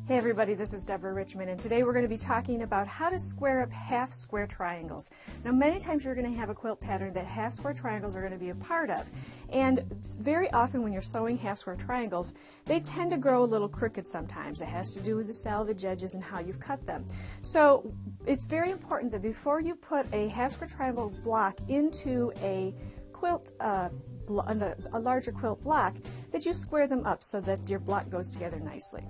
Hey everybody, this is Deborah Richmond, and today we're going to be talking about how to square up half square triangles. Now many times you're going to have a quilt pattern that half square triangles are going to be a part of, and very often when you're sewing half square triangles they tend to grow a little crooked sometimes. It has to do with the selvage edges and how you've cut them. So it's very important that before you put a half square triangle block into a quilt a larger quilt block, that you square them up so that your block goes together nicely.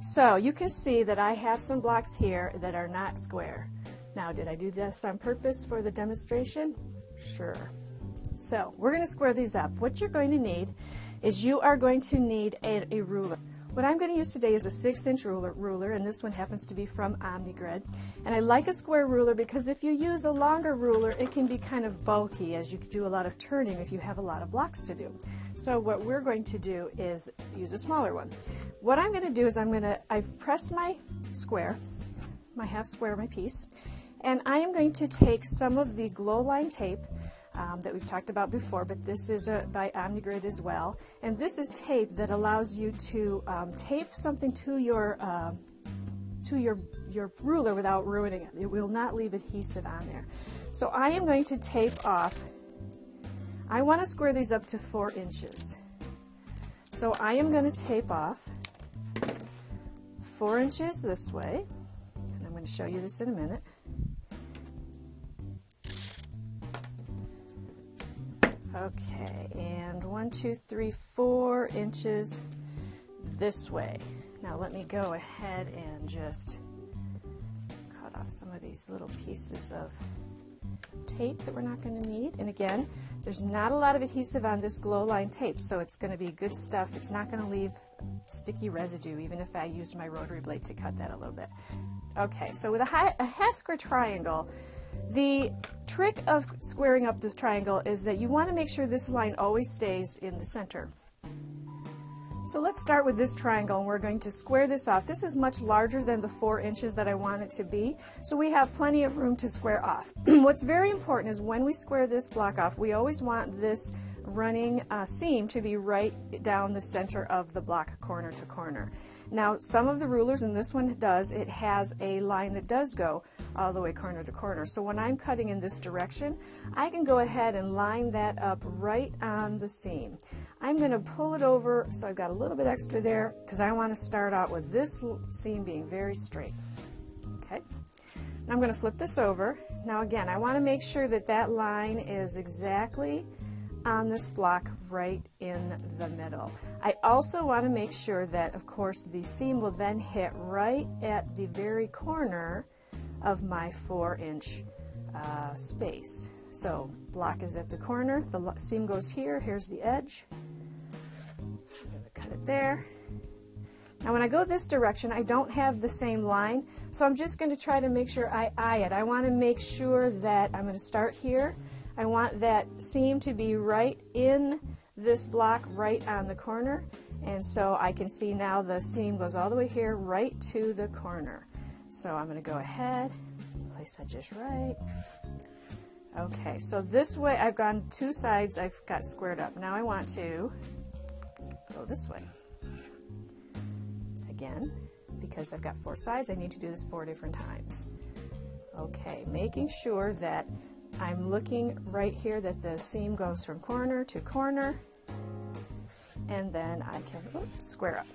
So you can see that I have some blocks here that are not square. Now, did I do this on purpose for the demonstration? Sure. So we're going to square these up. What you're going to need is you are going to need a ruler. What I'm going to use today is a 6-inch ruler, and this one happens to be from Omnigrid. And I like a square ruler because if you use a longer ruler, it can be kind of bulky as you do a lot of turning if you have a lot of blocks to do. So what we're going to do is use a smaller one. What I'm going to do is I've pressed my square, my half square, my piece, and I am going to take some of the glow line tape that we've talked about before, but this is by Omnigrid as well. And this is tape that allows you to tape something to your ruler without ruining it. It will not leave adhesive on there. So I am going to tape off. I want to square these up to 4 inches. So I am going to tape off 4 inches this way, and I'm going to show you this in a minute. Okay, and 1, 2, 3, 4 inches this way. Now let me go ahead and just cut off some of these little pieces of tape that we're not going to need. And again, there's not a lot of adhesive on this glow line tape, so it's going to be good stuff. It's not going to leave sticky residue, even if I used my rotary blade to cut that a little bit. Okay, so with a half square triangle, the trick of squaring up this triangle is that you want to make sure this line always stays in the center. So let's start with this triangle, and we're going to square this off. This is much larger than the 4 inches that I want it to be, so we have plenty of room to square off. What's very important is when we square this block off, we always want this running seam to be right down the center of the block, corner to corner. Now, some of the rulers, and this one does, it has a line that does go all the way corner to corner. So when I'm cutting in this direction, I can go ahead and line that up right on the seam. I'm going to pull it over, so I've got a little bit extra there because I want to start out with this seam being very straight. Okay. Now I'm going to flip this over. Now again, I want to make sure that that line is exactly on this block right in the middle. I also want to make sure that, of course, the seam will then hit right at the very corner of my 4-inch space. So block is at the corner, the seam goes here, here's the edge. I'm going to cut it there. Now when I go this direction, I don't have the same line, so I'm just going to try to make sure I eye it. I want to make sure that I'm going to start here. I want that seam to be right in this block, right on the corner, and so I can see now the seam goes all the way here, right to the corner. So I'm going to go ahead, place that just right. Okay, so this way I've gone 2 sides, I've got squared up. Now I want to go this way. Again, because I've got 4 sides, I need to do this 4 different times. Okay, making sure that I'm looking right here that the seam goes from corner to corner, and then I can square up.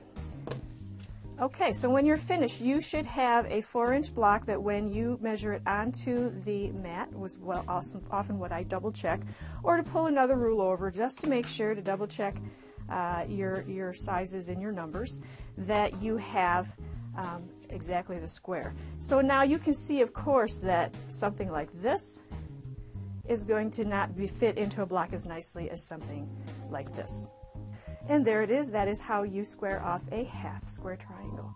Okay, so when you're finished, you should have a 4-inch block that when you measure it onto the mat, was often what I double check, or to pull another rule over just to make sure to double check your sizes and your numbers, that you have exactly the square. So now you can see, of course, that something like this is going to not be fit into a block as nicely as something like this. And there it is. That is how you square off a half square triangle.